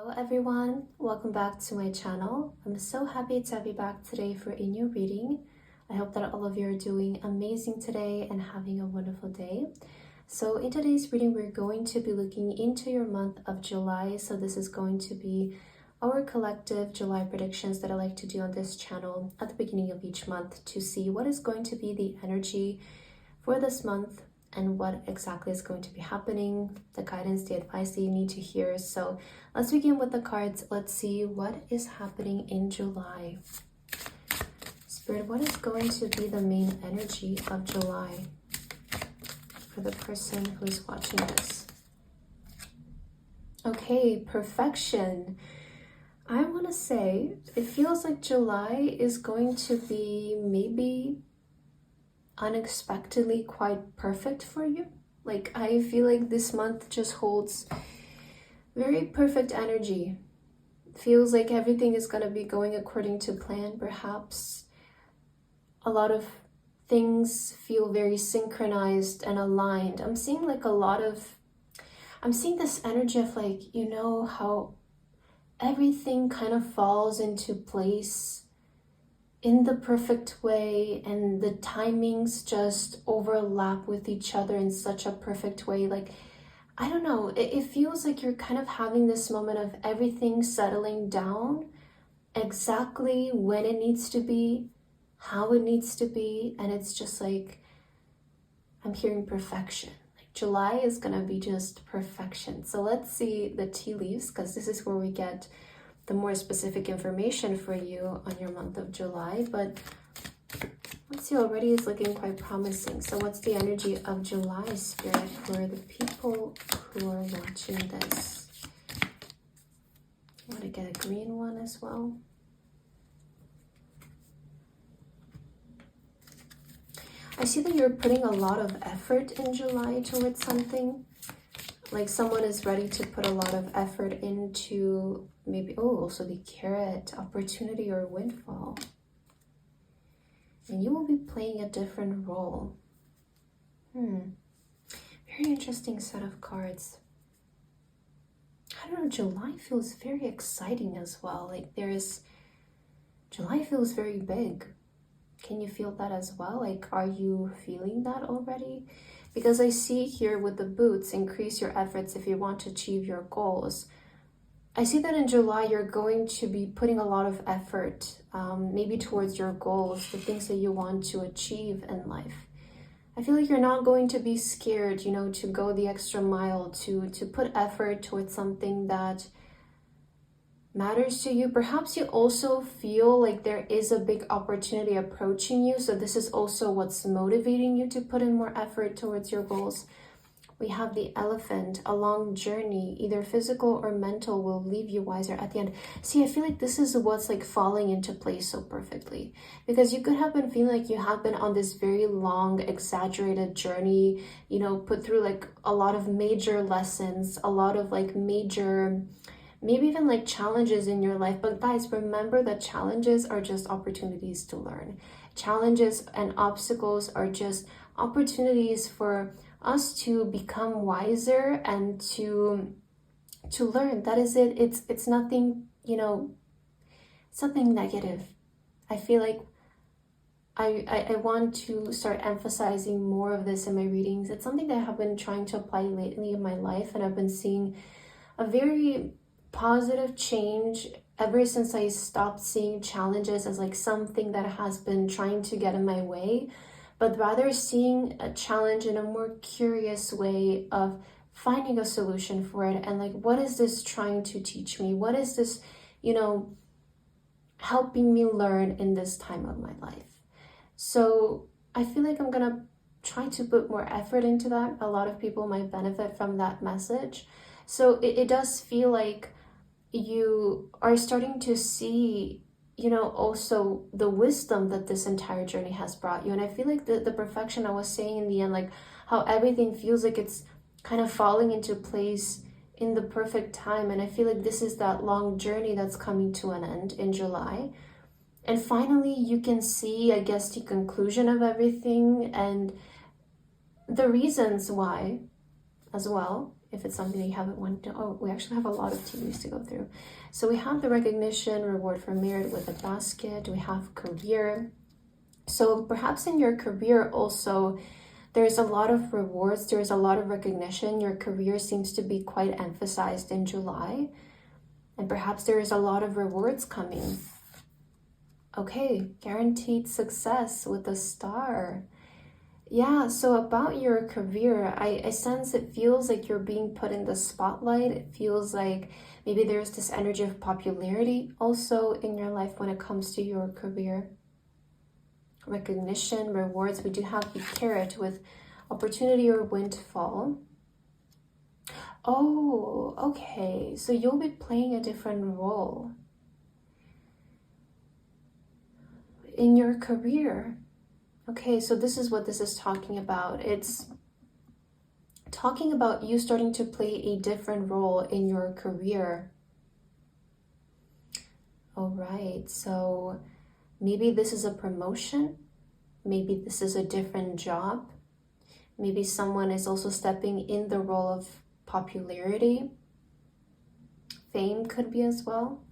Hello everyone, welcome back to my channel. I'm so happy to have you back today for a new reading. I hope that all of you are doing amazing today and having a wonderful day. So in today's reading, we're going to be looking into your month of July. So this is going to be our collective July predictions that I like to do on this channel at the beginning of each month to see what is going to be the energy for this month and what exactly is going to be happening, the guidance, the advice that you need to hear. So let's begin with the cards. Let's see what is happening in July. Spirit, what is going to be the main energy of July for the person who is watching this? Okay, perfection. I want to say it feels like July is going to be maybe unexpectedly quite perfect for you. Like, I feel like this month just holds very perfect energy. Feels like everything is going to be going according to plan. Perhaps a lot of things feel very synchronized and aligned. I'm seeing this energy of, like, you know how everything kind of falls into place in the perfect way, and the timings just overlap with each other in such a perfect way. Like, I don't know, it feels like you're kind of having this moment of everything settling down exactly when it needs to be, how it needs to be, and it's just like, I'm hearing perfection. Like, July is gonna be just perfection. So let's see the tea leaves, because this is where we get the more specific information for you on your month of July. But let's see, already is looking quite promising. So what's the energy of July, Spirit, for the people who are watching this? I want to get a green one as well. I see that you're putting a lot of effort in July towards something. Like, someone is ready to put a lot of effort into maybe, also the carrot, opportunity or windfall. And you will be playing a different role. Very interesting set of cards. I don't know, July feels very exciting as well. Like, July feels very big. Can you feel that as well? Like, are you feeling that already? Because I see here with the boots, increase your efforts if you want to achieve your goals. I see that in July, you're going to be putting a lot of effort, maybe towards your goals, the things that you want to achieve in life. I feel like you're not going to be scared, to go the extra mile, to put effort towards something that matters to you. Perhaps you also feel like there is a big opportunity approaching you. So this is also what's motivating you to put in more effort towards your goals. We have the elephant. A long journey, either physical or mental, will leave you wiser at the end. See, I feel like this is what's like falling into place so perfectly, because you could have been feeling like you have been on this very long, exaggerated journey, put through like a lot of major lessons, a lot of like major, maybe even like challenges in your life. But guys, remember that challenges are just opportunities to learn. Challenges and obstacles are just opportunities for us to become wiser and to learn. That is it. It's nothing, it's nothing negative. I feel like I want to start emphasizing more of this in my readings. It's something that I have been trying to apply lately in my life, and I've been seeing a very positive change ever since I stopped seeing challenges as like something that has been trying to get in my way, but rather seeing a challenge in a more curious way of finding a solution for it. And like, what is this trying to teach me? What is this, helping me learn in this time of my life? So I feel like I'm gonna try to put more effort into that. A lot of people might benefit from that message. So it does feel like you are starting to see, also the wisdom that this entire journey has brought you. And I feel like the perfection I was saying in the end, like how everything feels like it's kind of falling into place in the perfect time. And I feel like this is that long journey that's coming to an end in July. And finally, you can see, I guess, the conclusion of everything and the reasons why as well. if it's something that you haven't wanted to. Oh, we actually have a lot of TVs to go through. So we have the recognition, reward for merit with a basket. We have career. So perhaps in your career also, there's a lot of rewards. There's a lot of recognition. Your career seems to be quite emphasized in July. And perhaps there is a lot of rewards coming. Okay, guaranteed success with a star. Yeah, so about your career, I sense it feels like you're being put in the spotlight. It feels like maybe there's this energy of popularity also in your life when it comes to your career. Recognition, rewards. We do have the carrot with opportunity or windfall. Oh, okay. So you'll be playing a different role in your career. Okay, so this is what this is talking about. It's talking about you starting to play a different role in your career. All right, so maybe this is a promotion. Maybe this is a different job. Maybe someone is also stepping in the role of popularity. Fame could be as well.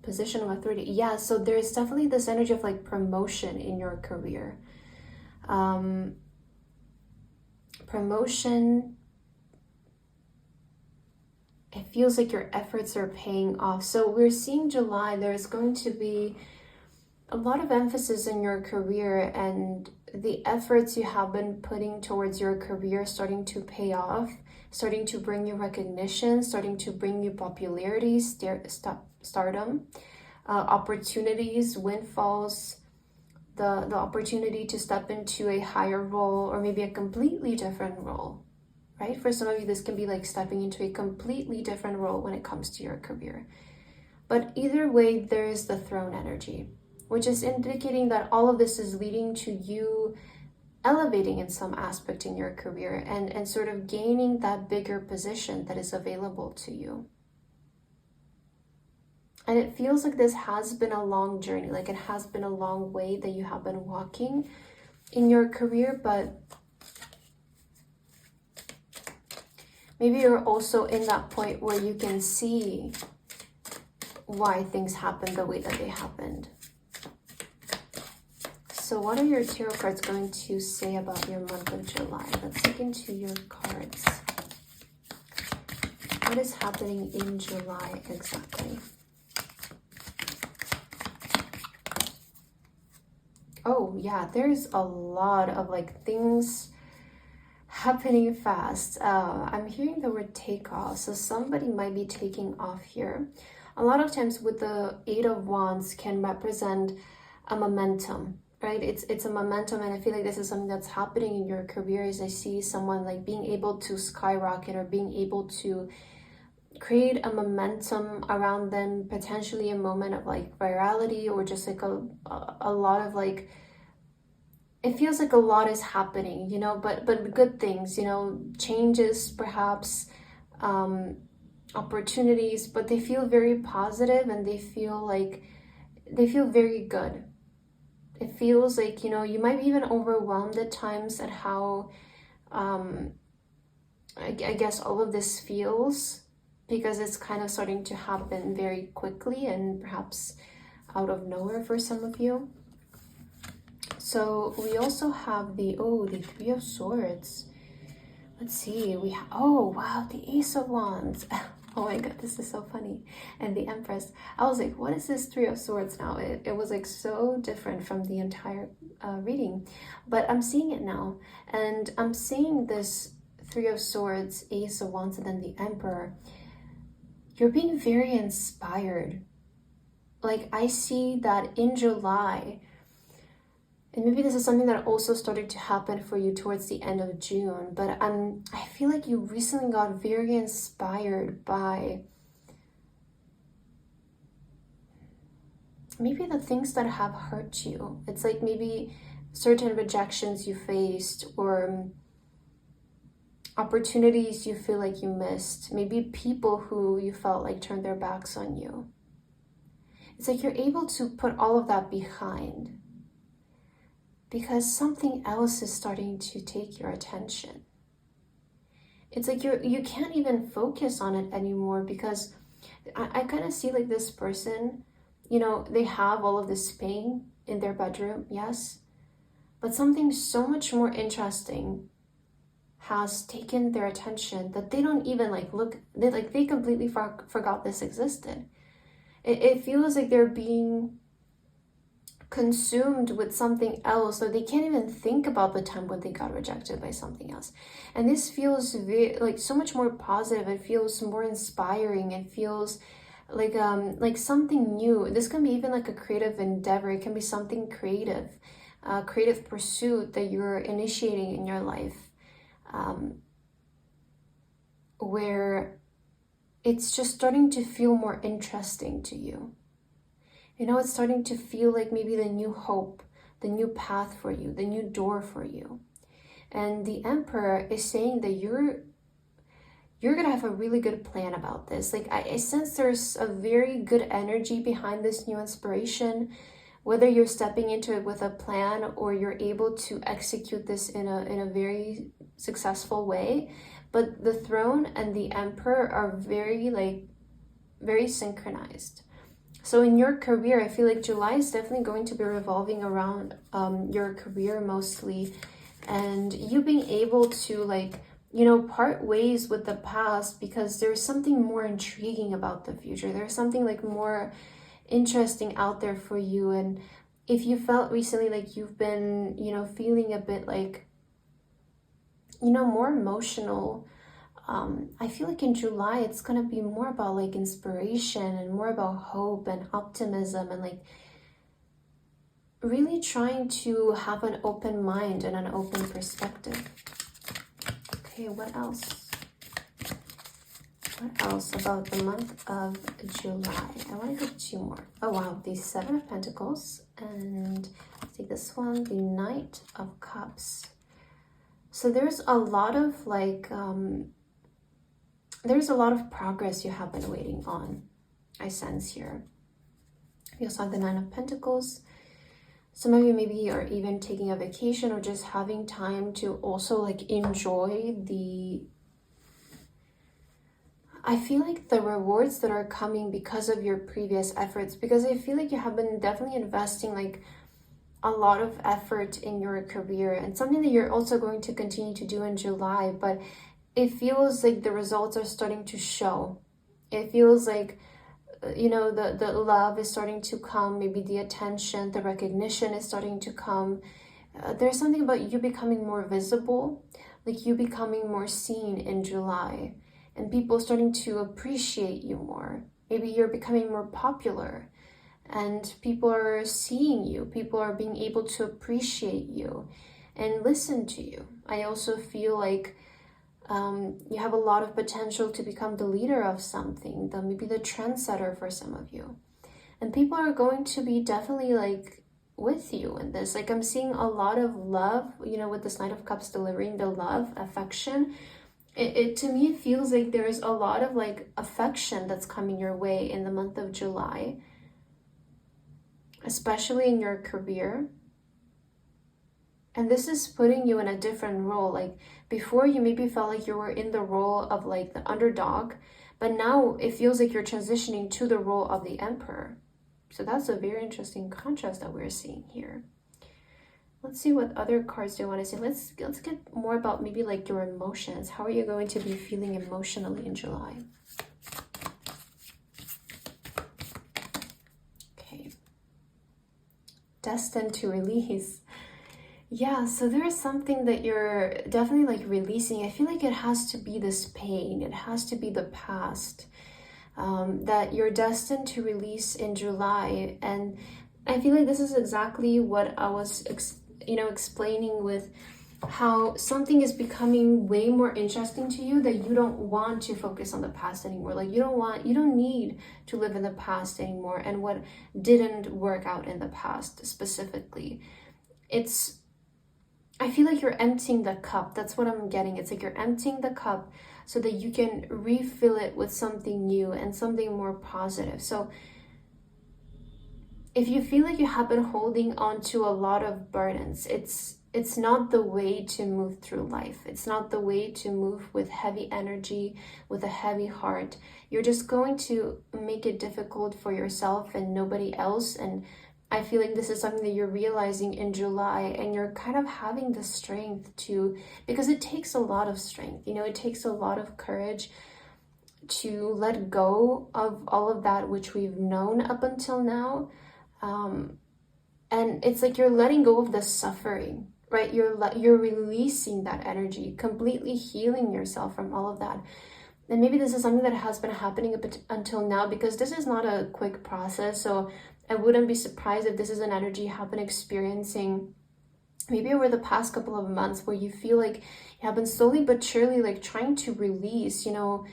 Position of authority. Yeah, so there's definitely this energy of like promotion in your career. Promotion. It feels like your efforts are paying off. So we're seeing July, there's going to be a lot of emphasis in your career, and the efforts you have been putting towards your career starting to pay off, starting to bring you recognition, starting to bring you popularity, stardom, opportunities, windfalls, the opportunity to step into a higher role or maybe a completely different role, right? For some of you, this can be like stepping into a completely different role when it comes to your career. But either way, there is the throne energy, which is indicating that all of this is leading to you elevating in some aspect in your career and sort of gaining that bigger position that is available to you. And it feels like this has been a long journey, like it has been a long way that you have been walking in your career, but maybe you're also in that point where you can see why things happened the way that they happened. So what are your tarot cards going to say about your month of July? Let's look into your cards. What is happening in July exactly? Oh yeah, there's a lot of like things happening fast. I'm hearing the word take off. So somebody might be taking off here. A lot of times with the Eight of Wands can represent a momentum, right? It's a momentum, and I feel like this is something that's happening in your career. As I see someone like being able to skyrocket or being able to create a momentum around them, potentially a moment of like virality, or just like a lot of like, it feels like a lot is happening, you know, but good things, you know, changes perhaps, opportunities, but they feel very positive and they feel very good. It feels like, you know, you might be even overwhelmed at times at how I guess all of this feels, because it's kind of starting to happen very quickly and perhaps out of nowhere for some of you. So we also have the Three of Swords. Let's see, oh wow, the Ace of Wands. Oh my god, this is so funny. And the Empress. I was like, what is this Three of Swords now? It was like so different from the entire reading, but I'm seeing it now, and I'm seeing this Three of Swords, Ace of Wands, and then the Emperor. You're being very inspired. Like I see that in July, and maybe this is something that also started to happen for you towards the end of June, but I feel like you recently got very inspired by maybe the things that have hurt you. It's like maybe certain rejections you faced, or opportunities you feel like you missed, maybe people who you felt like turned their backs on you. It's like you're able to put all of that behind because something else is starting to take your attention. It's like you can't even focus on it anymore, because I kind of see like this person, they have all of this pain in their bedroom, yes, but something so much more interesting has taken their attention that they don't even like look, they completely forgot this existed. It feels like they're being consumed with something else, or they can't even think about the time when they got rejected by something else. And this feels like so much more positive. It feels more inspiring. It feels like something new. This can be even like a creative endeavor. It can be something creative, creative pursuit that you're initiating in your life, where it's just starting to feel more interesting to you. It's starting to feel like maybe the new hope, the new path for you, the new door for you. And the Emperor is saying that you're gonna have a really good plan about this. Like I sense there's a very good energy behind this new inspiration, whether you're stepping into it with a plan or you're able to execute this in a very successful way. But the Throne and the Emperor are very synchronized. So in your career, I feel like July is definitely going to be revolving around your career mostly, and you being able to part ways with the past, because there's something more intriguing about the future. There's something like more interesting out there for you. And if you felt recently like you've been, feeling a bit like, more emotional, I feel like in July, it's going to be more about like inspiration and more about hope and optimism, and like really trying to have an open mind and an open perspective. Okay, what else? What else about the month of July? I want to get 2 more. Oh wow, the 7 of Pentacles, and let's take this one, the Knight of Cups. So there's a lot of there's a lot of progress you have been waiting on, I sense here. You also have the 9 of Pentacles. Some of you maybe are even taking a vacation or just having time to also enjoy I feel like the rewards that are coming because of your previous efforts, because I feel like you have been definitely investing a lot of effort in your career, and something that you're also going to continue to do in July, but it feels like the results are starting to show. It feels like, the love is starting to come, maybe the attention, the recognition is starting to come. There's something about you becoming more visible, like you becoming more seen in July, and people starting to appreciate you more. Maybe you're becoming more popular, and people are seeing you. People are being able to appreciate you and listen to you. I also feel like you have a lot of potential to become the leader of something, maybe the trendsetter for some of you. And people are going to be definitely with you in this. I'm seeing a lot of love, with this Knight of Cups delivering the love, affection. It to me, it feels like there's a lot of affection that's coming your way in the month of July, especially in your career. And this is putting you in a different role. Before, you maybe felt like you were in the role of the underdog, but now it feels like you're transitioning to the role of the Emperor. So that's a very interesting contrast that we're seeing here. Let's see what other cards do I want to say. Let's get more about maybe your emotions. How are you going to be feeling emotionally in July? Okay. Destined to release. Yeah, so there's something that you're definitely releasing. I feel like it has to be this pain. It has to be the past that you're destined to release in July. And I feel like this is exactly what I was, explaining with how something is becoming way more interesting to you, that you don't want to focus on the past anymore. You don't need to live in the past anymore and what didn't work out in the past specifically. I feel like you're emptying the cup. That's what I'm getting. It's like you're emptying the cup so that you can refill it with something new and something more positive. So if you feel like you have been holding on to a lot of burdens, it's it's not the way to move through life. It's not the way to move with heavy energy, with a heavy heart. You're just going to make it difficult for yourself and nobody else. And I feel like this is something that you're realizing in July, and you're kind of having the strength to, because it takes a lot of strength, you know, it takes a lot of courage to let go of all of that which we've known up until now. And it's like you're letting go of the suffering, right? You're releasing that energy, completely healing yourself from all of that. And maybe this is something that has been happening up until now, because this is not a quick process. So I wouldn't be surprised if this is an energy you have been experiencing maybe over the past couple of months, where you feel like you have been slowly but surely like trying to release, you know,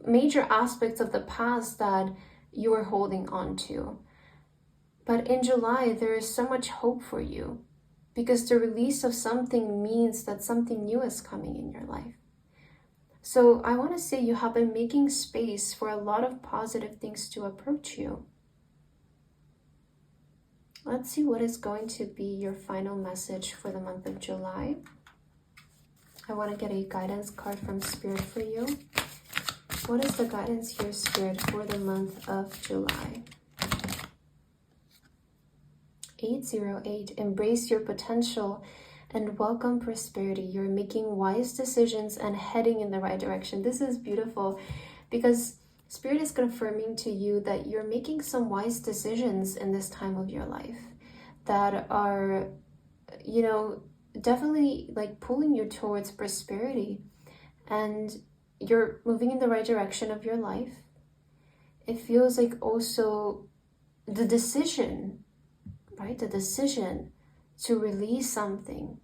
major aspects of the past that you were holding on to. But in July, there is so much hope for you, because the release of something means that something new is coming in your life. So I want to say you have been making space for a lot of positive things to approach you. Let's see what is going to be your final message for the month of July. I want to get a guidance card from Spirit for you. What is the guidance here, Spirit, for the month of July? 808, embrace your potential and welcome prosperity. You're making wise decisions and heading in the right direction. This is beautiful, because Spirit is confirming to you that you're making some wise decisions in this time of your life that are, you know, definitely like pulling you towards prosperity, and you're moving in the right direction of your life. It feels like also the decision, right? The decision to release something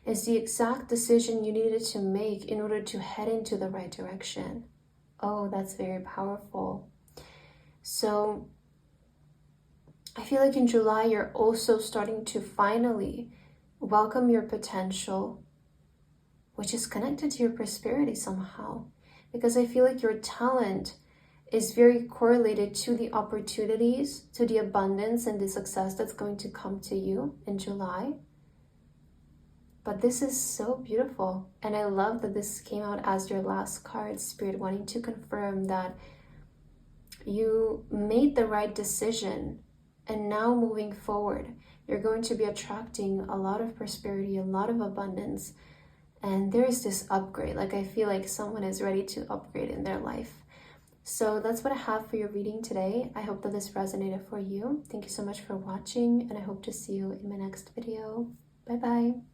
is the exact decision you needed to make in order to head into the right direction. Oh, that's very powerful. So I feel like in July, you're also starting to finally welcome your potential, which is connected to your prosperity somehow. Because I feel like your talent is very correlated to the opportunities, to the abundance and the success that's going to come to you in July. But this is so beautiful. And I love that this came out as your last card, Spirit, wanting to confirm that you made the right decision. And now moving forward, you're going to be attracting a lot of prosperity, a lot of abundance. And there is this upgrade. Like I feel like someone is ready to upgrade in their life. So that's what I have for your reading today. I hope that this resonated for you. Thank you so much for watching, and I hope to see you in my next video. Bye-bye.